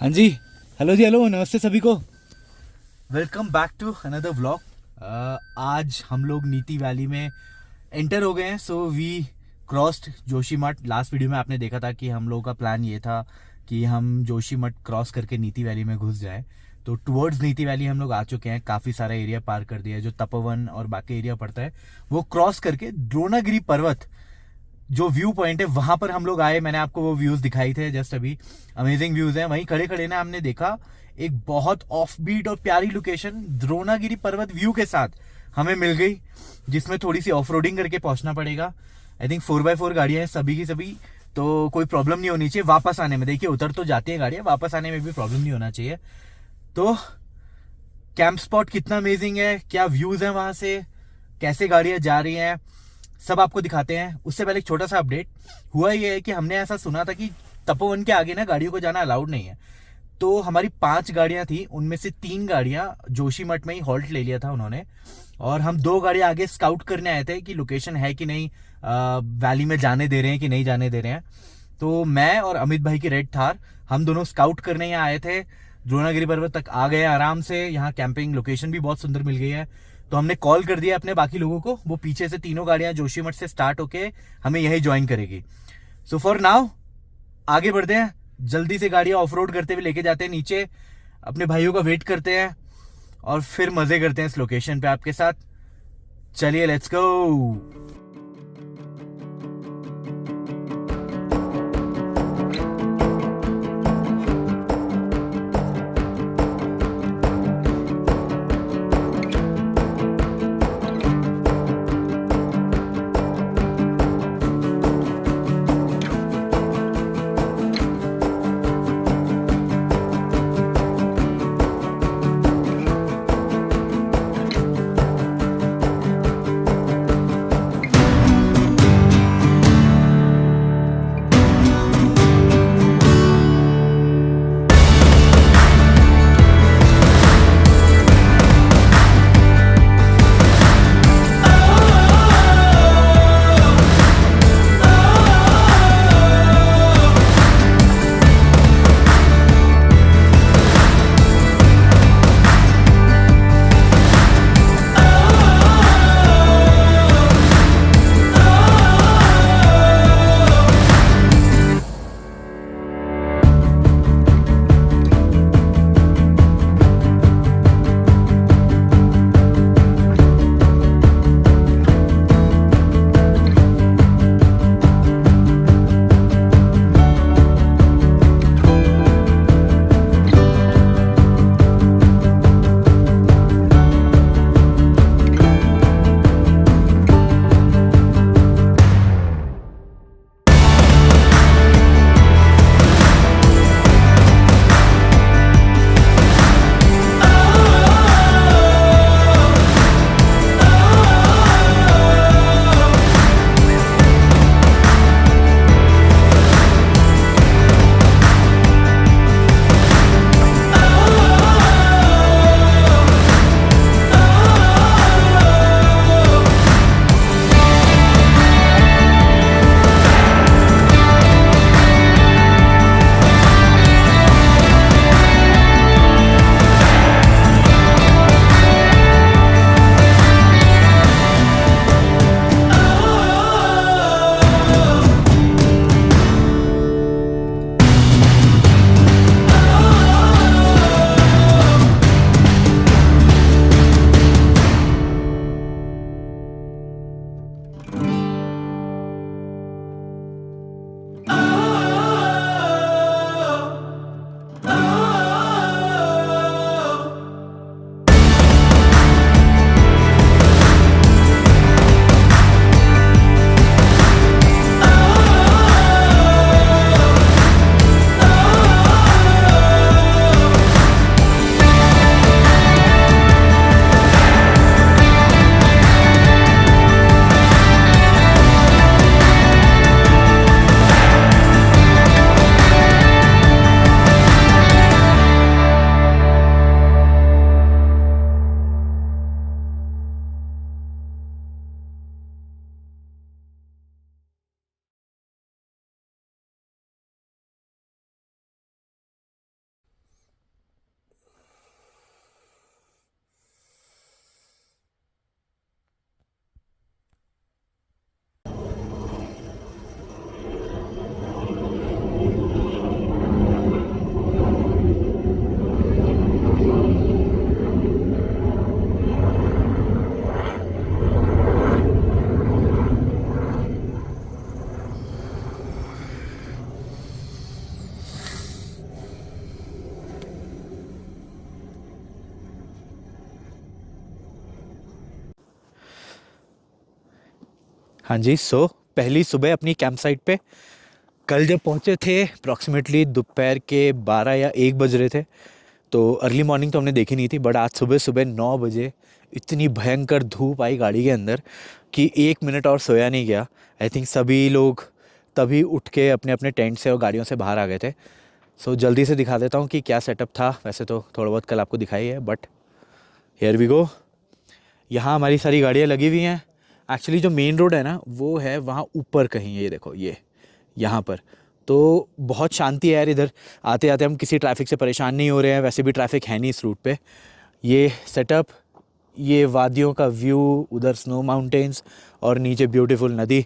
हाँ जी। हेलो जी, हेलो, नमस्ते सभी को। Welcome back to another vlog. आज हम लोग नीति वैली में एंटर हो गए हैं। So we crossed Joshimath. Last video में आपने देखा था कि हम लोगों का प्लान ये था कि हम जोशीमठ क्रॉस करके नीति वैली में घुस जाएं। तो टुवर्ड्स नीति वैली हम लोग आ चुके हैं। काफ़ी सारा एरिया पार कर दिया है। जो तपोवन और बाकी एरिया पड़ता है वो क्रॉस करके द्रोणागिरी पर्वत जो व्यू पॉइंट है वहां पर हम लोग आए। मैंने आपको वो व्यूज दिखाई थे जस्ट अभी। अमेजिंग व्यूज हैं। वहीं खड़े खड़े ना हमने देखा एक बहुत ऑफ बीट और प्यारी लोकेशन द्रोणागिरी पर्वत व्यू के साथ हमें मिल गई, जिसमें थोड़ी सी ऑफ रोडिंग करके पहुंचना पड़ेगा। आई थिंक 4x4 गाड़ियां हैं सभी की सभी, तो कोई प्रॉब्लम नहीं होनी चाहिए वापस आने में। देखिए उतर तो जाती है गाड़ियां, वापस आने में भी प्रॉब्लम नहीं होना चाहिए। तो कैंप स्पॉट कितना अमेजिंग है, क्या व्यूज है वहां से, कैसे गाड़ियां जा रही हैं, सब आपको दिखाते हैं। उससे पहले एक छोटा सा अपडेट हुआ ये है कि हमने ऐसा सुना था कि तपोवन के आगे ना गाड़ियों को जाना अलाउड नहीं है। तो हमारी 5 गाड़ियां थी, उनमें से 3 गाड़ियां जोशीमठ में ही हॉल्ट ले लिया था उन्होंने, और हम 2 गाड़ियां आगे स्काउट करने आए थे कि लोकेशन है कि नहीं, वैली में जाने दे रहे हैं कि नहीं जाने दे रहे हैं। तो मैं और अमित भाई की रेड थार, हम दोनों स्काउट करने यहाँ आए थे। द्रोणागिरी पर्वत तक आ गए आराम से। यहाँ कैंपिंग लोकेशन भी बहुत सुंदर मिल गई है। तो हमने कॉल कर दिया अपने बाकी लोगों को, वो पीछे से तीनों गाड़ियां जोशीमठ से स्टार्ट होके हमें यही ज्वाइन करेगी। सो फॉर नाउ आगे बढ़ते हैं, जल्दी से गाड़ियां ऑफ रोड करते हुए लेके जाते हैं नीचे, अपने भाइयों का वेट करते हैं और फिर मजे करते हैं इस लोकेशन पे आपके साथ। चलिए लेट्स गो। हाँ जी, सो पहली सुबह अपनी कैंप साइट पे। कल जब पहुँचे थे अप्रॉक्सीमेटली दोपहर के 12 या 1 बज रहे थे। तो अर्ली मॉर्निंग तो हमने देखी नहीं थी, बट आज सुबह सुबह 9 बजे इतनी भयंकर धूप आई गाड़ी के अंदर कि 1 मिनट और सोया नहीं गया। आई थिंक सभी लोग तभी उठ के अपने अपने टेंट से और गाड़ियों से बाहर आ गए थे। सो जल्दी से दिखा देता हूँ कि क्या सेटअप था। वैसे तो थोड़ा बहुत कल आपको दिखाई है, बट हियर वी गो। यहाँ हमारी सारी गाड़ियाँ लगी हुई हैं। एक्चुअली जो मेन रोड है ना, वो है वहाँ ऊपर कहीं, ये देखो, ये यहाँ पर। तो बहुत शांति है यार इधर। आते आते हम किसी ट्रैफिक से परेशान नहीं हो रहे हैं, वैसे भी ट्रैफिक है नहीं इस रूट पे। ये सेटअप, ये वादियों का व्यू, उधर स्नो माउंटेन्स और नीचे ब्यूटीफुल नदी,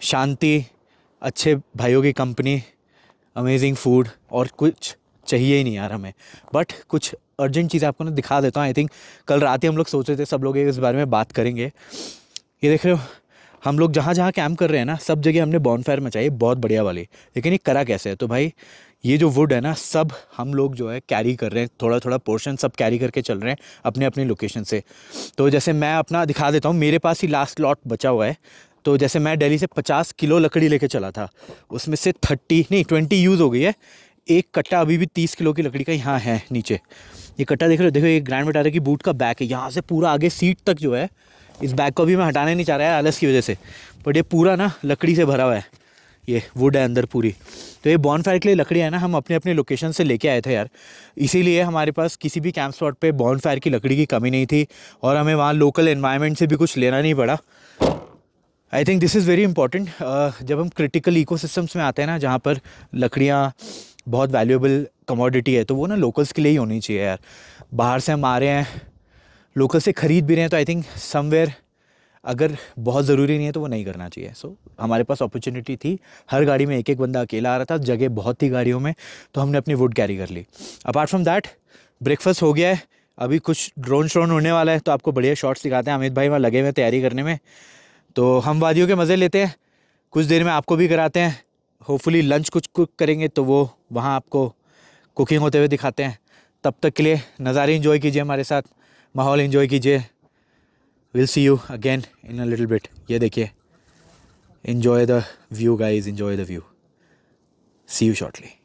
शांति, अच्छे भाइयों की कंपनी, अमेजिंग फूड, और कुछ चाहिए ही नहीं यार हमें। बट कुछ अर्जेंट चीज़ें आपको ना दिखा देता हूँ। आई थिंक कल रात ही हम लोग सोच रहे थे सब लोग इस बारे में बात करेंगे। ये देख रहे हो, हम लोग जहाँ जहाँ कैंप कर रहे हैं ना, सब जगह हमने बॉनफायर मचाई, बहुत बढ़िया वाली। लेकिन ये करा कैसे है, तो भाई ये जो वुड है ना, सब हम लोग जो है कैरी कर रहे हैं, थोड़ा थोड़ा पोर्शन सब कैरी करके चल रहे हैं अपने अपनी लोकेशन से। तो जैसे मैं अपना दिखा देता हूँ, मेरे पास ही लास्ट लॉट बचा हुआ है। तो जैसे मैं दिल्ली से 50 किलो लकड़ी लेके चला था, उसमें से 30 नहीं 20 यूज़ हो गई है। एक कट्टा अभी भी 30 किलो की लकड़ी का यहाँ है नीचे। ये कट्टा देख रहे हो, देखो ये ग्रैंड विटारा की बूट का बैक है, यहाँ से पूरा आगे सीट तक जो है। इस बैग को भी मैं हटाने नहीं चाह रहा है आलस की वजह से, बट ये पूरा ना लकड़ी से भरा हुआ है, ये वुड है अंदर पूरी। तो ये बॉनफायर के लिए लकड़ी है ना, हम अपने अपने लोकेशन से लेके आए थे यार। इसीलिए हमारे पास किसी भी कैंप स्पॉट पे बॉनफायर की लकड़ी की कमी नहीं थी, और हमें वहाँ लोकल एनवायरनमेंट से भी कुछ लेना नहीं पड़ा। I think this is very important. जब हम क्रिटिकल इकोसिस्टम्स में आते हैं ना, जहाँ पर लकड़ियाँ बहुत वैल्यूएबल कमोडिटी है, तो वो ना लोकल्स के लिए ही होनी चाहिए यार। बाहर से हम आ रहे हैं, लोकल से ख़रीद भी रहे हैं, तो आई थिंक समवेयर अगर बहुत ज़रूरी नहीं है तो वो नहीं करना चाहिए। सो हमारे पास अपॉर्चुनिटी थी, हर गाड़ी में एक एक बंदा अकेला आ रहा था, जगह बहुत थी गाड़ियों में, तो हमने अपनी वुड कैरी कर ली। अपार्ट फ्रॉम दैट, ब्रेकफास्ट हो गया है, अभी कुछ ड्रोन श्रोन होने वाला है, तो आपको बढ़िया शॉट्स दिखाते हैं। अमित भाई वहाँ लगे हुए हैं तैयारी करने में, तो हम वादियों के मज़े लेते हैं। कुछ देर में आपको भी कराते हैं। होपफुली लंच कुछ कुक करेंगे, तो वो वहाँ आपको कुकिंग होते हुए दिखाते हैं। तब तक के लिए नज़ारे एंजॉय कीजिए हमारे साथ, माहौल एंजॉय कीजिए। Will see you again in a little bit. ये देखिए, enjoy the view guys, enjoy the view. See you shortly.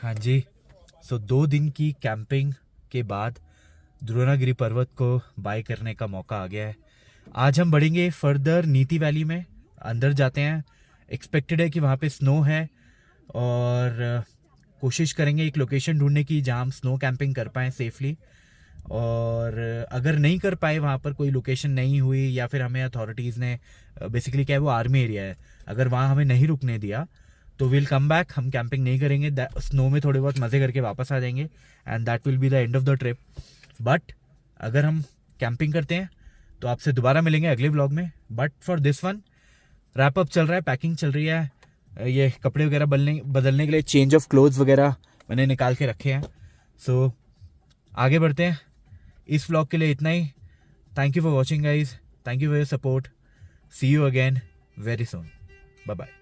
हाँ जी, सो 2 दिन की कैंपिंग के बाद द्रोणागिरी पर्वत को बाय करने का मौका आ गया है। आज हम बढ़ेंगे फर्दर नीति वैली में, अंदर जाते हैं। एक्सपेक्टेड है कि वहाँ पे स्नो है और कोशिश करेंगे एक लोकेशन ढूंढने की जहाँ हम स्नो कैंपिंग कर पाएँ सेफली। और अगर नहीं कर पाए, वहाँ पर कोई लोकेशन नहीं हुई या फिर हमें अथॉरिटीज़ ने, बेसिकली क्या है वो आर्मी एरिया है, अगर वहाँ हमें नहीं रुकने दिया तो विल कम बैक, हम कैंपिंग नहीं करेंगे, स्नो में थोड़े बहुत मज़े करके वापस आ जाएंगे and that will be the end of the trip. But अगर हम कैंपिंग करते हैं तो आपसे दोबारा मिलेंगे अगले व्लॉग में। But for this one wrap up चल रहा है, पैकिंग चल रही है, ये कपड़े वगैरह बदलने के लिए चेंज ऑफ क्लोथ्स वगैरह मैंने निकाल के रखे हैं। सो आगे बढ़ते हैं। इस व्लॉग के लिए इतना ही। Thank you for watching guys, thank you for your support. See you again very soon, bye bye.